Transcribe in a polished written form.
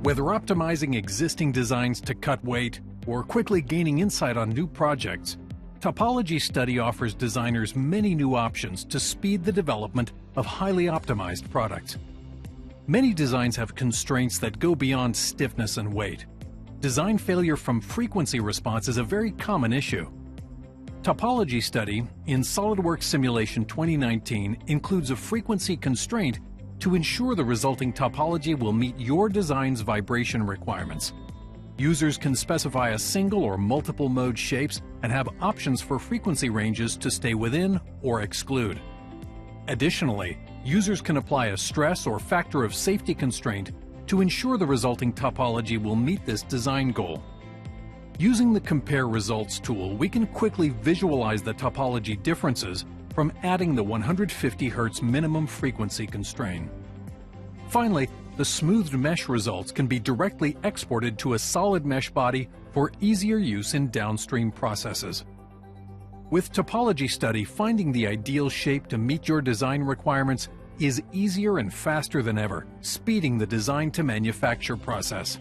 Whether optimizing existing designs to cut weight or quickly gaining insight on new projects, Topology Study offers designers many new options to speed the development of highly optimized products. Many designs have constraints that go beyond stiffness and weight. Design failure from frequency response is a very common issue. Topology Study in SolidWorks Simulation 2019 includes a frequency constraint to ensure the resulting topology will meet your design's vibration requirements. Users can specify a single or multiple mode shapes and have options for frequency ranges to stay within or exclude. Additionally, users can apply a stress or factor of safety constraint to ensure the resulting topology will meet this design goal. Using the Compare Results tool, we can quickly visualize the topology differences from adding the 150 Hz minimum frequency constraint. Finally, the smoothed mesh results can be directly exported to a solid mesh body for easier use in downstream processes. With Topology Study, finding the ideal shape to meet your design requirements is easier and faster than ever, speeding the design to manufacture process.